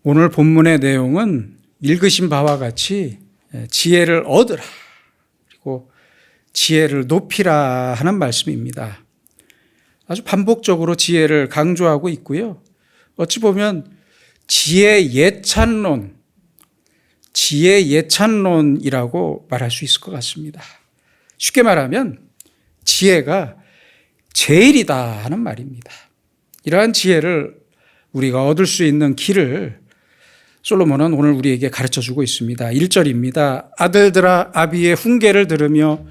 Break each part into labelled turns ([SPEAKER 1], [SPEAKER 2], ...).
[SPEAKER 1] 오늘 본문의 내용은 읽으신 바와 같이 지혜를 얻으라, 그리고 지혜를 높이라 하는 말씀입니다. 아주 반복적으로 지혜를 강조하고 있고요. 어찌 보면 지혜 예찬론이라고 말할 수 있을 것 같습니다. 쉽게 말하면 지혜가 제일이다 하는 말입니다. 이러한 지혜를 우리가 얻을 수 있는 길을 솔로몬은 오늘 우리에게 가르쳐주고 있습니다. 1절입니다. 아들들아, 아비의 훈계를 들으며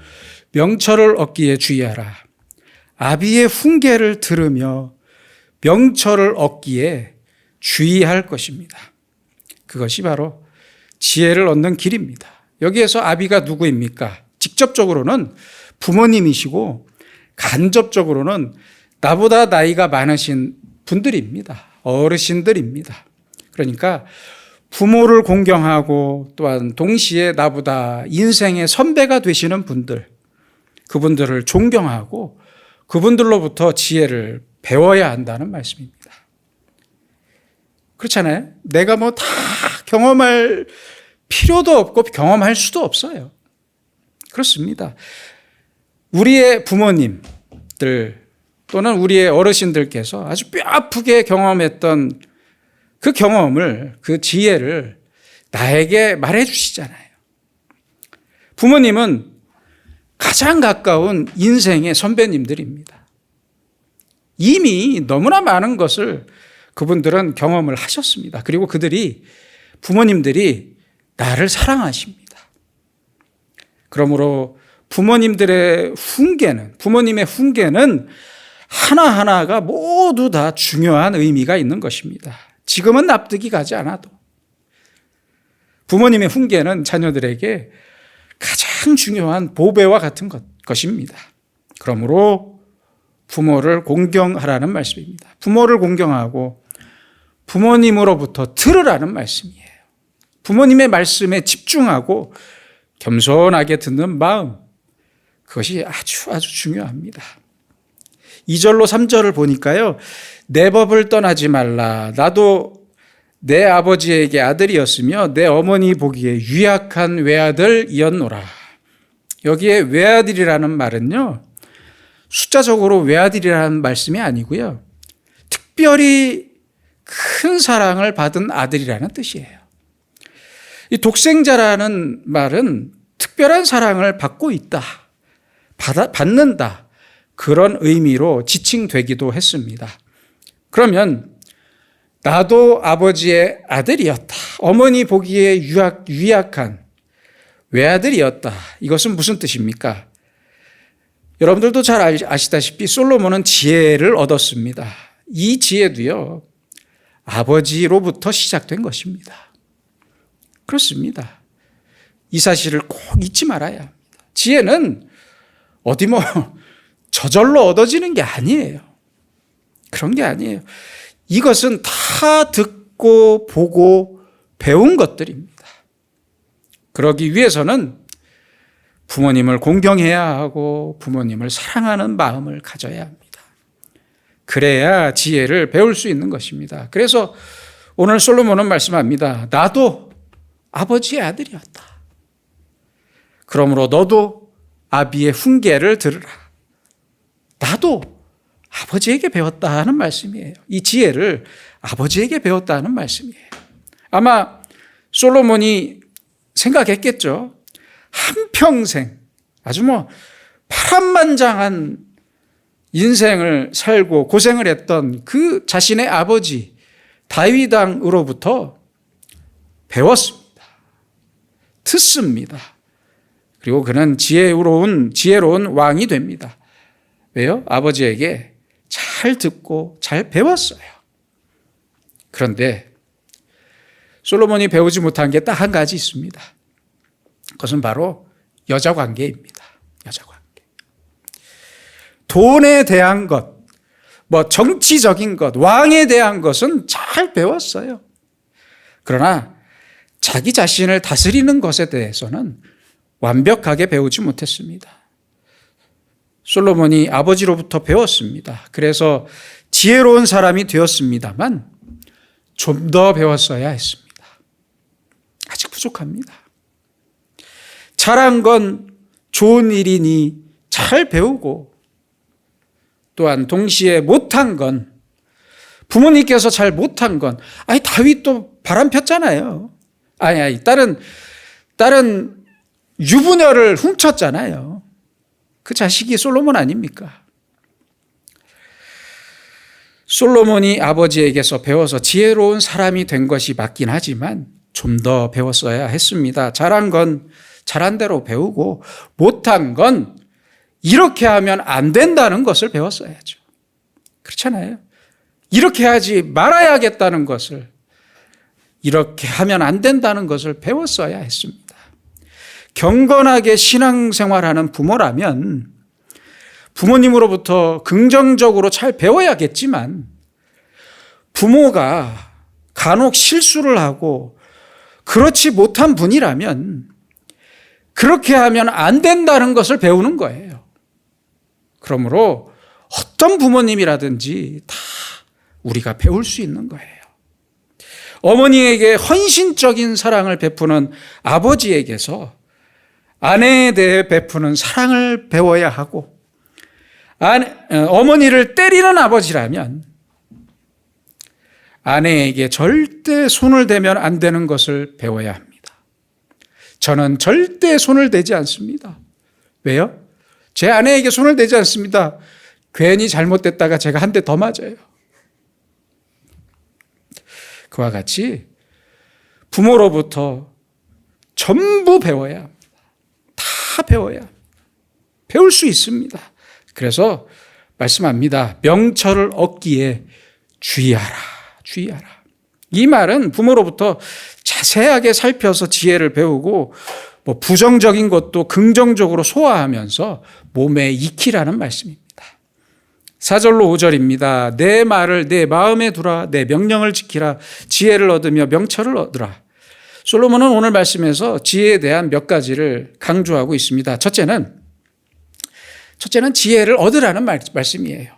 [SPEAKER 1] 명철을 얻기에 주의하라. 아비의 훈계를 들으며 명철을 얻기에 주의할 것입니다. 그것이 바로 지혜를 얻는 길입니다. 여기에서 아비가 누구입니까? 직접적으로는 부모님이시고 간접적으로는 나보다 나이가 많으신 분들입니다. 어르신들입니다. 그러니까 부모를 공경하고 또한 동시에 나보다 인생의 선배가 되시는 분들, 그분들을 존경하고 그분들로부터 지혜를 배워야 한다는 말씀입니다. 그렇잖아요? 내가 뭐 다 경험할 필요도 없고 경험할 수도 없어요. 그렇습니다. 우리의 부모님들 또는 우리의 어르신들께서 아주 뼈아프게 경험했던 그 경험을, 그 지혜를 나에게 말해 주시잖아요. 부모님은 가장 가까운 인생의 선배님들입니다. 이미 너무나 많은 것을 그분들은 경험을 하셨습니다. 그리고 부모님들이 나를 사랑하십니다. 그러므로 부모님의 훈계는 하나하나가 모두 다 중요한 의미가 있는 것입니다. 지금은 납득이 가지 않아도 부모님의 훈계는 자녀들에게 가장 중요한 보배와 같은 것입니다. 그러므로 부모를 공경하라는 말씀입니다. 부모를 공경하고 부모님으로부터 들으라는 말씀이에요. 부모님의 말씀에 집중하고 겸손하게 듣는 마음, 그것이 아주 중요합니다. 2절로 3절을 보니까요. 내 법을 떠나지 말라. 나도 내 아버지에게 아들이었으며 내 어머니 보기에 유약한 외아들이었노라. 여기에 외아들이라는 말은요, 숫자적으로 외아들이라는 말씀이 아니고요, 특별히 큰 사랑을 받은 아들이라는 뜻이에요. 이 독생자라는 말은 특별한 사랑을 받고 있다, 받는다, 그런 의미로 지칭되기도 했습니다. 그러면 나도 아버지의 아들이었다, 어머니 보기에 유약한 외아들이었다, 이것은 무슨 뜻입니까? 여러분들도 잘 아시다시피 솔로몬은 지혜를 얻었습니다. 이 지혜도요, 아버지로부터 시작된 것입니다. 그렇습니다. 이 사실을 꼭 잊지 말아야 합니다. 지혜는 어디 저절로 얻어지는 게 아니에요. 그런 게 아니에요. 이것은 다 듣고 보고 배운 것들입니다. 그러기 위해서는 부모님을 공경해야 하고 부모님을 사랑하는 마음을 가져야 합니다. 그래야 지혜를 배울 수 있는 것입니다. 그래서 오늘 솔로몬은 말씀합니다. 나도 아버지의 아들이었다. 그러므로 너도 아비의 훈계를 들으라. 나도 아버지에게 배웠다 하는 말씀이에요. 이 지혜를 아버지에게 배웠다 하는 말씀이에요. 아마 솔로몬이 생각했겠죠. 한평생 아주 파란만장한 인생을 살고 고생을 했던 그 자신의 아버지 다윗 왕으로부터 배웠습니다. 듣습니다. 그리고 그는 지혜로운 왕이 됩니다. 왜요? 아버지에게 잘 듣고 잘 배웠어요. 그런데 솔로몬이 배우지 못한 게 딱 한 가지 있습니다. 그것은 바로 여자 관계입니다. 여자 관계. 돈에 대한 것, 정치적인 것, 왕에 대한 것은 잘 배웠어요. 그러나 자기 자신을 다스리는 것에 대해서는 완벽하게 배우지 못했습니다. 솔로몬이 아버지로부터 배웠습니다. 그래서 지혜로운 사람이 되었습니다만 좀 더 배웠어야 했습니다. 아직 부족합니다. 잘한 건 좋은 일이니 잘 배우고, 또한 동시에 못한 건, 부모님께서 잘 못한 건, 다윗도 바람 폈잖아요. 다른 유부녀를 훔쳤잖아요. 그 자식이 솔로몬 아닙니까? 솔로몬이 아버지에게서 배워서 지혜로운 사람이 된 것이 맞긴 하지만 좀 더 배웠어야 했습니다. 잘한 건 잘한 대로 배우고, 못한 건 이렇게 하면 안 된다는 것을 배웠어야죠. 그렇잖아요. 이렇게 하지 말아야겠다는 것을, 이렇게 하면 안 된다는 것을 배웠어야 했습니다. 경건하게 신앙생활하는 부모라면 부모님으로부터 긍정적으로 잘 배워야겠지만, 부모가 간혹 실수를 하고 그렇지 못한 분이라면 그렇게 하면 안 된다는 것을 배우는 거예요. 그러므로 어떤 부모님이라든지 다 우리가 배울 수 있는 거예요. 어머니에게 헌신적인 사랑을 베푸는 아버지에게서 아내에 대해 베푸는 사랑을 배워야 하고, 어머니를 때리는 아버지라면 아내에게 절대 손을 대면 안 되는 것을 배워야 합니다. 저는 절대 손을 대지 않습니다. 왜요? 제 아내에게 손을 대지 않습니다. 괜히 잘못됐다가 제가 한 대 더 맞아요. 그와 같이 부모로부터 전부 배워야 합니다. 다 배워야 합니다. 배울 수 있습니다. 그래서 말씀합니다. 명철을 얻기에 주의하라. 주의하라. 이 말은 부모로부터 자세하게 살펴서 지혜를 배우고, 부정적인 것도 긍정적으로 소화하면서 몸에 익히라는 말씀입니다. 4절로 5절입니다. 내 말을 내 마음에 두라. 내 명령을 지키라. 지혜를 얻으며 명철을 얻으라. 솔로몬은 오늘 말씀에서 지혜에 대한 몇 가지를 강조하고 있습니다. 첫째는 지혜를 얻으라는 말씀이에요.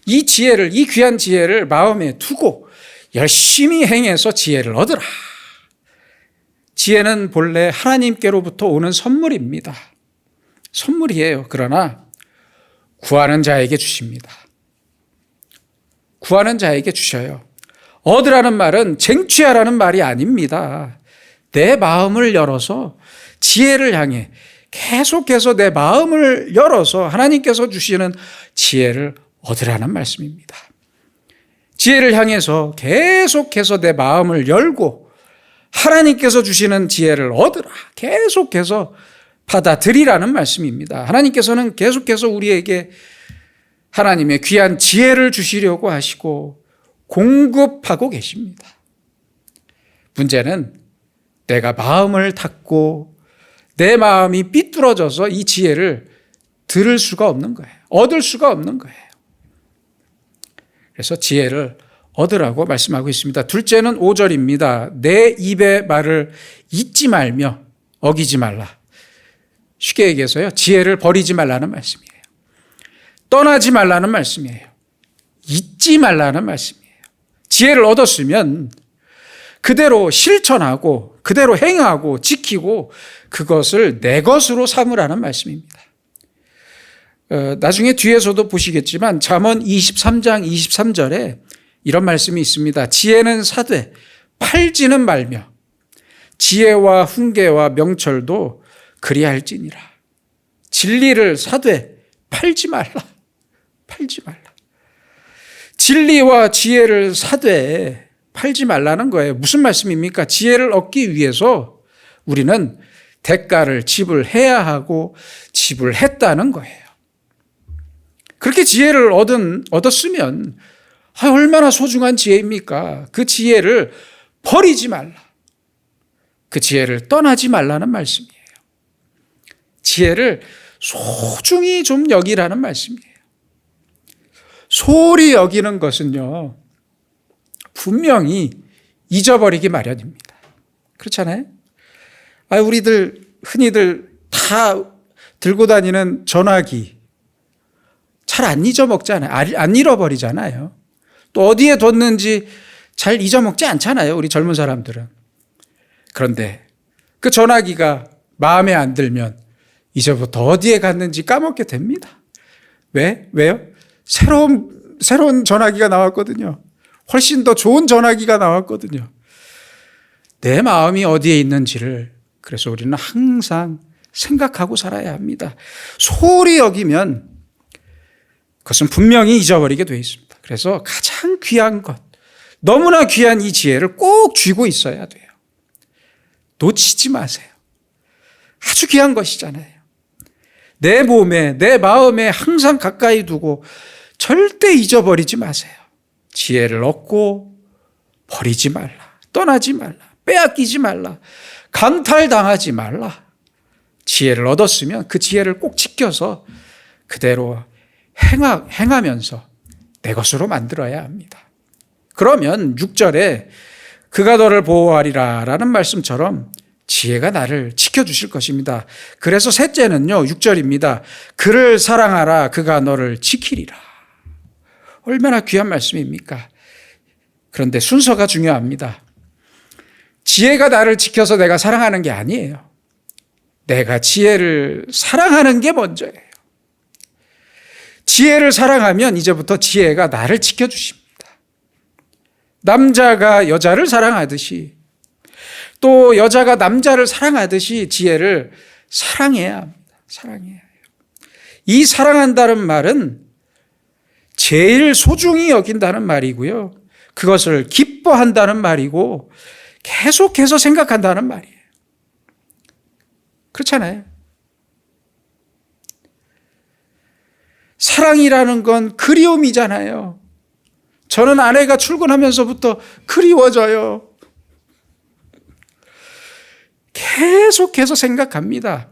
[SPEAKER 1] 이 귀한 지혜를 마음에 두고 열심히 행해서 지혜를 얻으라. 지혜는 본래 하나님께로부터 오는 선물입니다. 선물이에요. 그러나 구하는 자에게 주십니다. 구하는 자에게 주셔요. 얻으라는 말은 쟁취하라는 말이 아닙니다. 내 마음을 열어서 지혜를 향해 계속해서 내 마음을 열어서 하나님께서 주시는 지혜를 얻으라는 말씀입니다. 지혜를 향해서 계속해서 내 마음을 열고 하나님께서 주시는 지혜를 얻으라. 계속해서 받아들이라는 말씀입니다. 하나님께서는 계속해서 우리에게 하나님의 귀한 지혜를 주시려고 하시고 공급하고 계십니다. 문제는 내가 마음을 닫고 내 마음이 삐뚤어져서 이 지혜를 들을 수가 없는 거예요. 얻을 수가 없는 거예요. 그래서 지혜를 얻으라고 말씀하고 있습니다. 둘째는 5절입니다. 내 입의 말을 잊지 말며 어기지 말라. 쉽게 얘기해서요, 지혜를 버리지 말라는 말씀이에요. 떠나지 말라는 말씀이에요. 잊지 말라는 말씀이에요. 지혜를 얻었으면 그대로 실천하고 그대로 행하고 지키고 그것을 내 것으로 삼으라는 말씀입니다. 나중에 뒤에서도 보시겠지만 잠언 23장 23절에 이런 말씀이 있습니다. 지혜는 사되 팔지는 말며 지혜와 훈계와 명철도 그리할지니라. 진리를 사되 팔지 말라. 팔지 말라. 진리와 지혜를 사되 팔지 말라는 거예요. 무슨 말씀입니까? 지혜를 얻기 위해서 우리는 대가를 지불해야 하고 지불했다는 거예요. 그렇게 지혜를 얻었으면 얼마나 소중한 지혜입니까? 그 지혜를 버리지 말라. 그 지혜를 떠나지 말라는 말씀이에요. 지혜를 소중히 좀 여기라는 말씀이에요. 소홀히 여기는 것은요, 분명히 잊어버리기 마련입니다. 그렇잖아요? 우리들 흔히들 다 들고 다니는 전화기 잘 안 잊어먹잖아요. 안 잃어버리잖아요. 또 어디에 뒀는지 잘 잊어먹지 않잖아요, 우리 젊은 사람들은. 그런데 그 전화기가 마음에 안 들면 이제부터 어디에 갔는지 까먹게 됩니다. 왜요? 새로운 전화기가 나왔거든요. 훨씬 더 좋은 전화기가 나왔거든요. 내 마음이 어디에 있는지를 그래서 우리는 항상 생각하고 살아야 합니다. 소홀히 여기면 그것은 분명히 잊어버리게 되어 있습니다. 그래서 가장 귀한 것, 너무나 귀한 이 지혜를 꼭 쥐고 있어야 돼요. 놓치지 마세요. 아주 귀한 것이잖아요. 내 몸에, 내 마음에 항상 가까이 두고 절대 잊어버리지 마세요. 지혜를 얻고 버리지 말라. 떠나지 말라. 빼앗기지 말라. 강탈당하지 말라. 지혜를 얻었으면 그 지혜를 꼭 지켜서 그대로 행하면서 내 것으로 만들어야 합니다. 그러면 6절에 그가 너를 보호하리라 라는 말씀처럼 지혜가 나를 지켜주실 것입니다. 그래서 셋째는요, 6절입니다. 그를 사랑하라. 그가 너를 지키리라. 얼마나 귀한 말씀입니까? 그런데 순서가 중요합니다. 지혜가 나를 지켜서 내가 사랑하는 게 아니에요. 내가 지혜를 사랑하는 게 먼저예요. 지혜를 사랑하면 이제부터 지혜가 나를 지켜주십니다. 남자가 여자를 사랑하듯이 또 여자가 남자를 사랑하듯이 지혜를 사랑해야 합니다. 사랑해야 해요. 이 사랑한다는 말은 제일 소중히 여긴다는 말이고요. 그것을 기뻐한다는 말이고 계속해서 생각한다는 말이에요. 그렇잖아요. 사랑이라는 건 그리움이잖아요. 저는 아내가 출근하면서부터 그리워져요. 계속해서 생각합니다.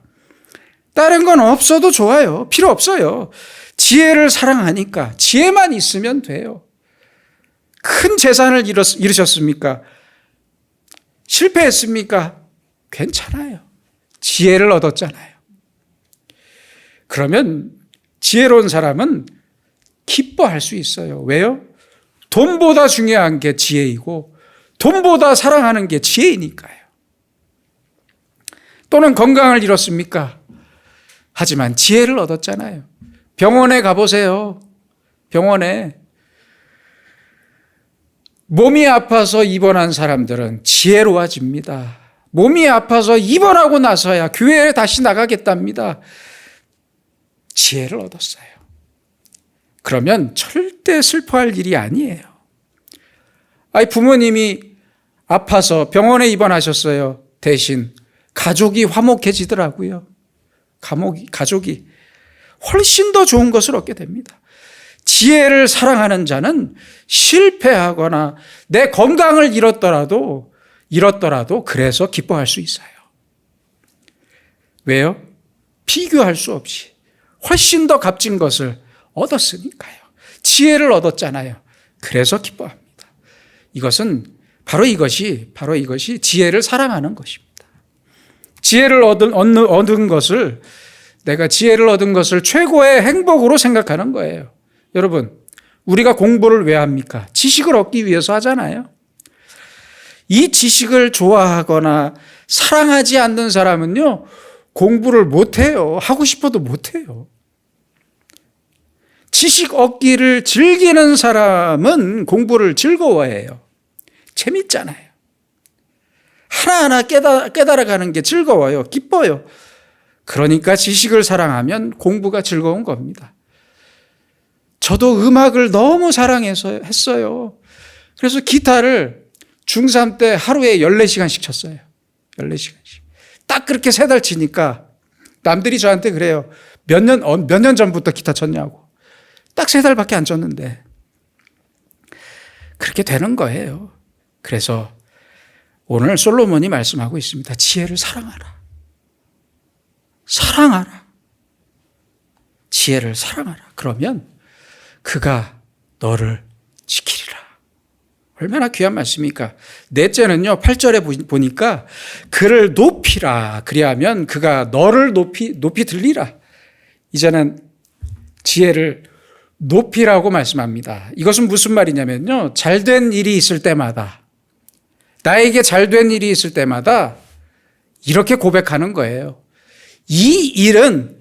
[SPEAKER 1] 다른 건 없어도 좋아요. 필요 없어요. 지혜를 사랑하니까 지혜만 있으면 돼요. 큰 재산을 이루셨습니까? 실패했습니까? 괜찮아요. 지혜를 얻었잖아요. 그러면 지혜로운 사람은 기뻐할 수 있어요. 왜요? 돈보다 중요한 게 지혜이고 돈보다 사랑하는 게 지혜이니까요. 또는 건강을 잃었습니까? 하지만 지혜를 얻었잖아요. 병원에 가보세요. 병원에 몸이 아파서 입원한 사람들은 지혜로워집니다. 몸이 아파서 입원하고 나서야 교회에 다시 나가겠답니다. 지혜를 얻었어요. 그러면 절대 슬퍼할 일이 아니에요. 부모님이 아파서 병원에 입원하셨어요. 대신 가족이 화목해지더라고요. 가족이 훨씬 더 좋은 것을 얻게 됩니다. 지혜를 사랑하는 자는 실패하거나 내 건강을 잃었더라도 그래서 기뻐할 수 있어요. 왜요? 비교할 수 없이 훨씬 더 값진 것을 얻었으니까요. 지혜를 얻었잖아요. 그래서 기뻐합니다. 바로 이것이 지혜를 사랑하는 것입니다. 지혜를 얻은 것을 내가 지혜를 얻은 것을 최고의 행복으로 생각하는 거예요. 여러분, 우리가 공부를 왜 합니까? 지식을 얻기 위해서 하잖아요. 이 지식을 좋아하거나 사랑하지 않는 사람은요, 공부를 못해요. 하고 싶어도 못해요. 지식 얻기를 즐기는 사람은 공부를 즐거워해요. 재밌잖아요. 하나하나 깨달아가는 게 즐거워요. 기뻐요. 그러니까 지식을 사랑하면 공부가 즐거운 겁니다. 저도 음악을 너무 사랑해서 했어요. 그래서 기타를 중3 때 하루에 14시간씩 쳤어요. 14시간씩. 딱 그렇게 3달 치니까 남들이 저한테 그래요. 몇 년 전부터 기타 쳤냐고. 딱 3달밖에 안 쳤는데. 그렇게 되는 거예요. 그래서 오늘 솔로몬이 말씀하고 있습니다. 지혜를 사랑하라. 사랑하라. 지혜를 사랑하라. 그러면 그가 너를 지키리라. 얼마나 귀한 말씀입니까? 넷째는요, 8절에 보니까 그를 높이라. 그리하면 그가 너를 높이 들리라. 이제는 지혜를 높이라고 말씀합니다. 이것은 무슨 말이냐면요. 잘된 일이 있을 때마다, 나에게 잘된 일이 있을 때마다 이렇게 고백하는 거예요. 이 일은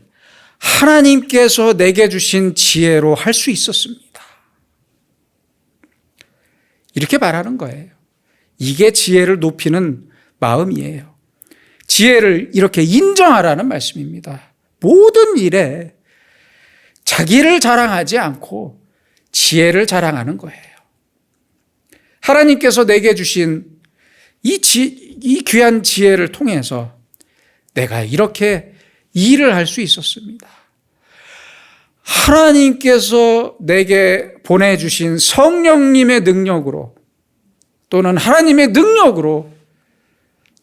[SPEAKER 1] 하나님께서 내게 주신 지혜로 할 수 있었습니다. 이렇게 말하는 거예요. 이게 지혜를 높이는 마음이에요. 지혜를 이렇게 인정하라는 말씀입니다. 모든 일에 자기를 자랑하지 않고 지혜를 자랑하는 거예요. 하나님께서 내게 주신 이 귀한 지혜를 통해서 내가 이렇게 일을 할 수 있었습니다. 하나님께서 내게 보내주신 성령님의 능력으로 또는 하나님의 능력으로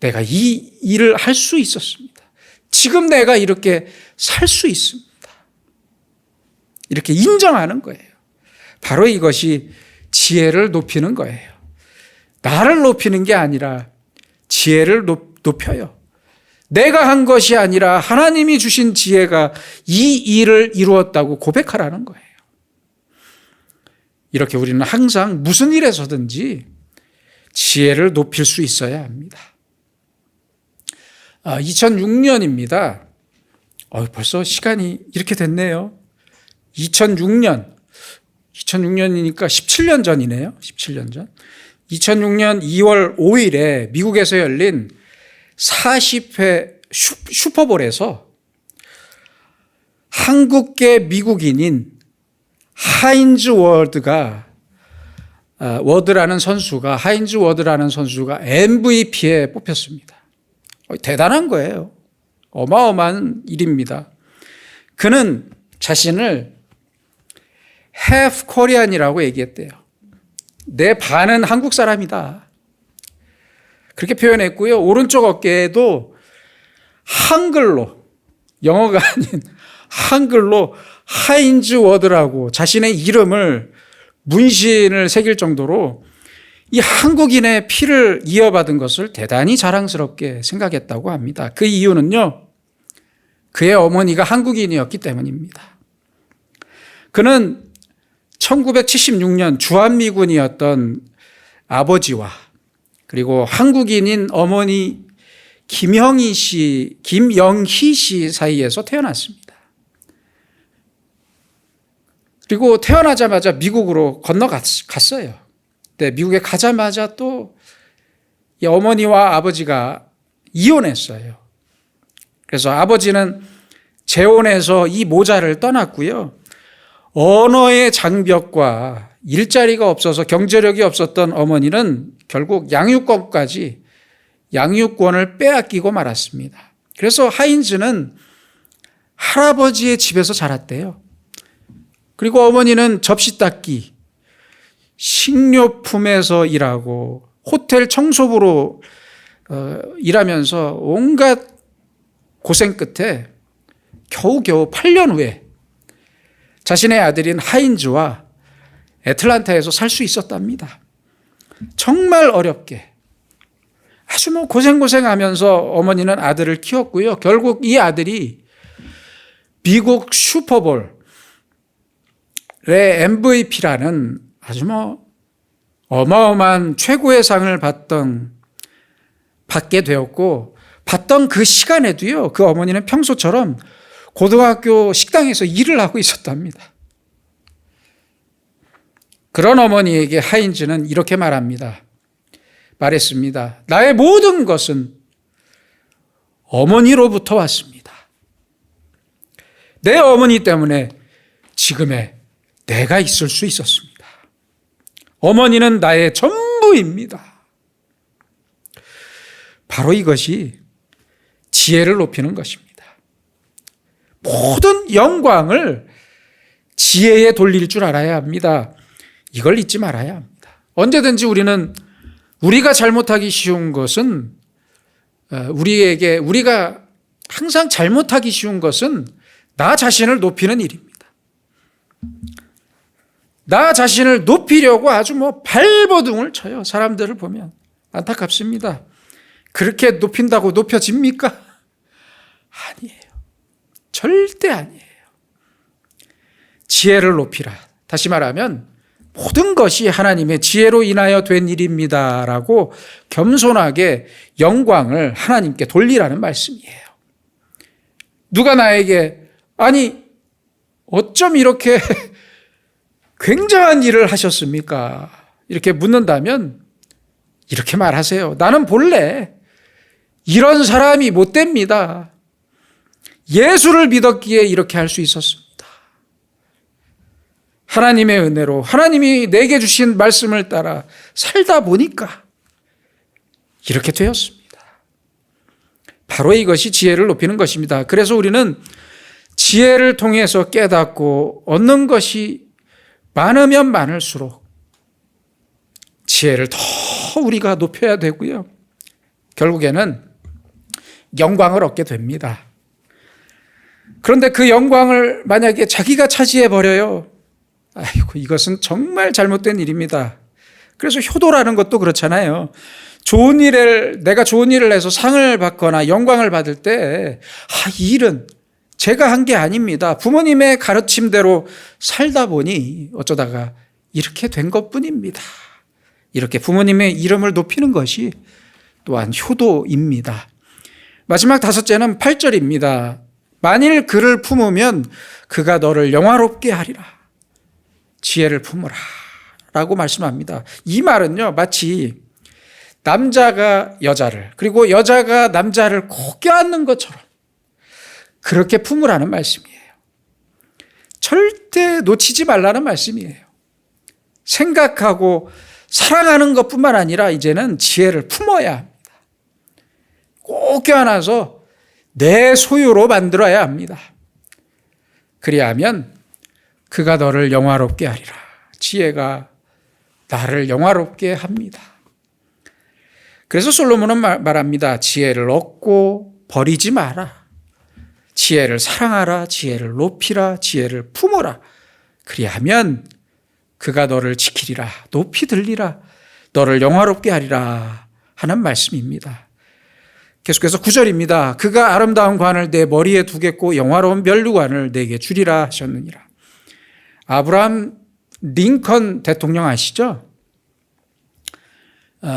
[SPEAKER 1] 내가 이 일을 할 수 있었습니다. 지금 내가 이렇게 살 수 있습니다. 이렇게 인정하는 거예요. 바로 이것이 지혜를 높이는 거예요. 나를 높이는 게 아니라 지혜를 높여요. 내가 한 것이 아니라 하나님이 주신 지혜가 이 일을 이루었다고 고백하라는 거예요. 이렇게 우리는 항상 무슨 일에서든지 지혜를 높일 수 있어야 합니다. 2006년입니다. 벌써 시간이 이렇게 됐네요. 2006년이니까 17년 전이네요. 17년 전. 2006년 2월 5일에 미국에서 열린 40회 슈퍼볼에서 한국계 미국인인 하인즈 워드라는 선수가 MVP에 뽑혔습니다. 대단한 거예요. 어마어마한 일입니다. 그는 자신을 half Korean이라고 얘기했대요. 내 반은 한국 사람이다. 그렇게 표현했고요. 오른쪽 어깨에도 한글로, 영어가 아닌 한글로 하인즈 워드라고 자신의 이름을 문신을 새길 정도로 이 한국인의 피를 이어받은 것을 대단히 자랑스럽게 생각했다고 합니다. 그 이유는요, 그의 어머니가 한국인이었기 때문입니다. 그는 1976년 주한미군이었던 아버지와 그리고 한국인인 어머니 김영희 씨 사이에서 태어났습니다. 그리고 태어나자마자 미국으로 건너갔어요. 네, 미국에 가자마자 또 이 어머니와 아버지가 이혼했어요. 그래서 아버지는 재혼해서 이 모자를 떠났고요. 언어의 장벽과 일자리가 없어서 경제력이 없었던 어머니는 결국 양육권을 빼앗기고 말았습니다. 그래서 하인즈는 할아버지의 집에서 자랐대요. 그리고 어머니는 접시 닦기, 식료품에서 일하고 호텔 청소부로 일하면서 온갖 고생 끝에 겨우겨우 8년 후에 자신의 아들인 하인즈와 애틀란타에서 살 수 있었답니다. 정말 어렵게 아주 고생하면서 어머니는 아들을 키웠고요. 결국 이 아들이 미국 슈퍼볼의 MVP라는 아주 어마어마한 최고의 상을 받게 되었고, 받던 그 시간에도요, 그 어머니는 평소처럼 고등학교 식당에서 일을 하고 있었답니다. 그런 어머니에게 하인즈는 이렇게 말했습니다. 나의 모든 것은 어머니로부터 왔습니다. 내 어머니 때문에 지금의 내가 있을 수 있었습니다. 어머니는 나의 전부입니다. 바로 이것이 지혜를 높이는 것입니다. 모든 영광을 지혜에 돌릴 줄 알아야 합니다. 이걸 잊지 말아야 합니다. 언제든지 우리가 잘못하기 쉬운 것은 우리가 항상 잘못하기 쉬운 것은 나 자신을 높이는 일입니다. 나 자신을 높이려고 아주 발버둥을 쳐요. 사람들을 보면 안타깝습니다. 그렇게 높인다고 높여집니까? 아니에요. 절대 아니에요. 지혜를 높이라. 다시 말하면 모든 것이 하나님의 지혜로 인하여 된 일입니다라고 겸손하게 영광을 하나님께 돌리라는 말씀이에요. 누가 나에게 아니 어쩜 이렇게 굉장한 일을 하셨습니까? 이렇게 묻는다면 이렇게 말하세요. 나는 본래 이런 사람이 못 됩니다. 예수를 믿었기에 이렇게 할 수 있었습니다. 하나님의 은혜로 하나님이 내게 주신 말씀을 따라 살다 보니까 이렇게 되었습니다. 바로 이것이 지혜를 높이는 것입니다. 그래서 우리는 지혜를 통해서 깨닫고 얻는 것이 많으면 많을수록 지혜를 더 우리가 높여야 되고요. 결국에는 영광을 얻게 됩니다. 그런데 그 영광을 만약에 자기가 차지해버려요. 아이고, 이것은 정말 잘못된 일입니다. 그래서 효도라는 것도 그렇잖아요. 내가 좋은 일을 해서 상을 받거나 영광을 받을 때, 이 일은 제가 한 게 아닙니다. 부모님의 가르침대로 살다 보니 어쩌다가 이렇게 된 것 뿐입니다. 이렇게 부모님의 이름을 높이는 것이 또한 효도입니다. 마지막 5째는 8절입니다. 만일 그를 품으면 그가 너를 영화롭게 하리라. 지혜를 품으라 라고 말씀합니다. 이 말은요, 마치 남자가 여자를, 그리고 여자가 남자를 꼭 껴안는 것처럼 그렇게 품으라는 말씀이에요. 절대 놓치지 말라는 말씀이에요. 생각하고 사랑하는 것뿐만 아니라 이제는 지혜를 품어야 합니다. 꼭 껴안아서 내 소유로 만들어야 합니다. 그리하면 그가 너를 영화롭게 하리라. 지혜가 나를 영화롭게 합니다. 그래서 솔로몬은 말합니다. 지혜를 얻고 버리지 마라. 지혜를 사랑하라. 지혜를 높이라. 지혜를 품어라. 그리하면 그가 너를 지키리라. 높이 들리라. 너를 영화롭게 하리라 하는 말씀입니다. 계속해서 9절입니다. 그가 아름다운 관을 내 머리에 두겠고 영화로운 면류관을 내게 주리라 하셨느니라. 아브라함 링컨 대통령 아시죠?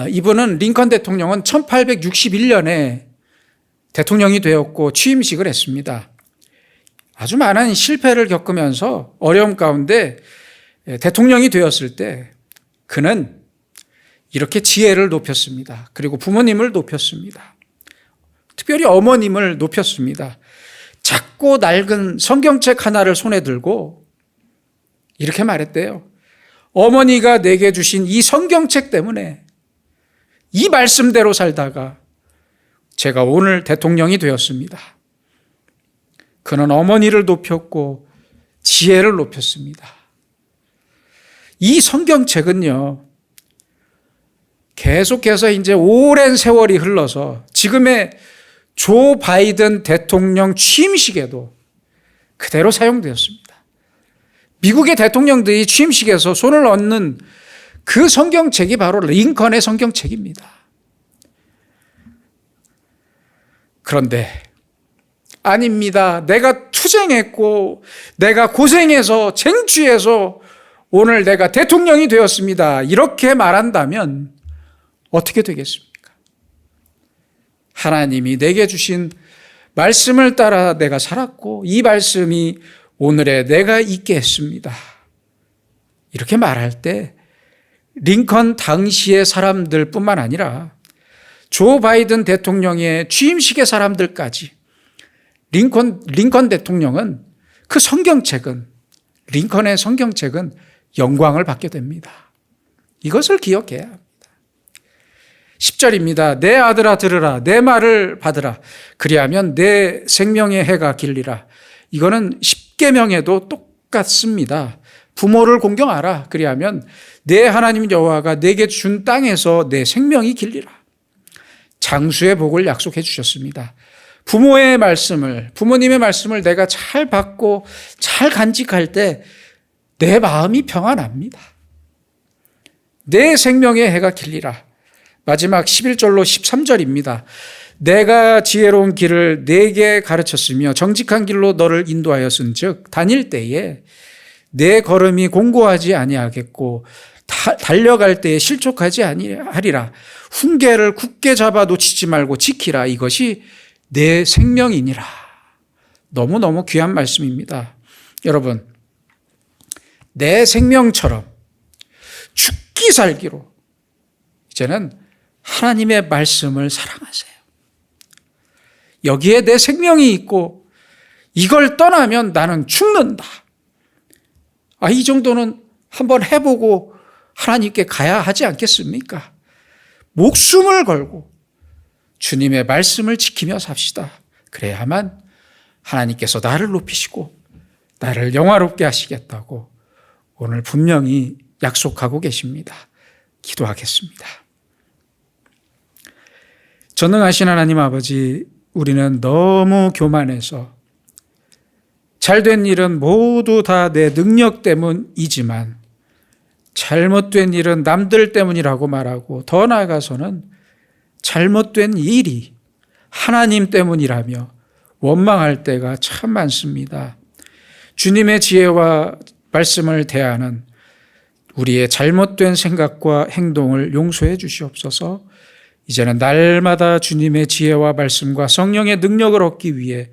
[SPEAKER 1] 이분은 링컨 대통령은 1861년에 대통령이 되었고 취임식을 했습니다. 아주 많은 실패를 겪으면서 어려움 가운데 대통령이 되었을 때 그는 이렇게 지혜를 높였습니다. 그리고 부모님을 높였습니다. 특별히 어머님을 높였습니다. 작고 낡은 성경책 하나를 손에 들고 이렇게 말했대요. 어머니가 내게 주신 이 성경책 때문에 이 말씀대로 살다가 제가 오늘 대통령이 되었습니다. 그는 어머니를 높였고 지혜를 높였습니다. 이 성경책은요, 계속해서 이제 오랜 세월이 흘러서 지금의 조 바이든 대통령 취임식에도 그대로 사용되었습니다. 미국의 대통령들이 취임식에서 손을 얹는 그 성경책이 바로 링컨의 성경책입니다. 그런데 아닙니다. 내가 투쟁했고 내가 고생해서 쟁취해서 오늘 내가 대통령이 되었습니다. 이렇게 말한다면 어떻게 되겠습니까? 하나님이 내게 주신 말씀을 따라 내가 살았고 이 말씀이 오늘의 내가 있게 했습니다. 이렇게 말할 때 링컨 당시의 사람들 뿐만 아니라 조 바이든 대통령의 취임식의 사람들까지 링컨 대통령은 그 성경책은 링컨의 성경책은 영광을 받게 됩니다. 이것을 기억해야 합니다. 10절입니다. 내 아들아 들으라. 내 말을 받으라. 그리하면 내 생명의 해가 길리라. 이거는 십계명에도 똑같습니다. 부모를 공경하라. 그리하면 내 하나님 여호와가 내게 준 땅에서 내 생명이 길리라. 장수의 복을 약속해 주셨습니다. 부모님의 말씀을 내가 잘 받고 잘 간직할 때 내 마음이 평안합니다. 내 생명의 해가 길리라. 마지막 11절로 13절입니다. 내가 지혜로운 길을 네게 가르쳤으며 정직한 길로 너를 인도하였은즉 다닐 때에 내 걸음이 공고하지 아니하겠고 달려갈 때에 실족하지 아니하리라. 훈계를 굳게 잡아 놓치지 말고 지키라. 이것이 내 생명이니라. 너무너무 귀한 말씀입니다. 여러분, 내 생명처럼 죽기 살기로 이제는 하나님의 말씀을 사랑하세요. 여기에 내 생명이 있고 이걸 떠나면 나는 죽는다. 이 정도는 한번 해보고 하나님께 가야 하지 않겠습니까? 목숨을 걸고 주님의 말씀을 지키며 삽시다. 그래야만 하나님께서 나를 높이시고 나를 영화롭게 하시겠다고 오늘 분명히 약속하고 계십니다. 기도하겠습니다. 전능하신 하나님 아버지, 우리는 너무 교만해서 잘된 일은 모두 다 내 능력 때문이지만 잘못된 일은 남들 때문이라고 말하고, 더 나아가서는 잘못된 일이 하나님 때문이라며 원망할 때가 참 많습니다. 주님의 지혜와 말씀을 대하는 우리의 잘못된 생각과 행동을 용서해 주시옵소서. 이제는 날마다 주님의 지혜와 말씀과 성령의 능력을 얻기 위해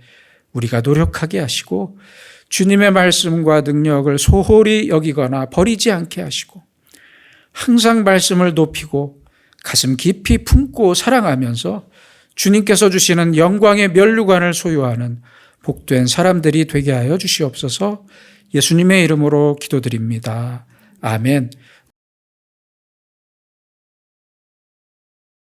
[SPEAKER 1] 우리가 노력하게 하시고, 주님의 말씀과 능력을 소홀히 여기거나 버리지 않게 하시고, 항상 말씀을 높이고 가슴 깊이 품고 사랑하면서 주님께서 주시는 영광의 면류관을 소유하는 복된 사람들이 되게 하여 주시옵소서. 예수님의 이름으로 기도드립니다. 아멘.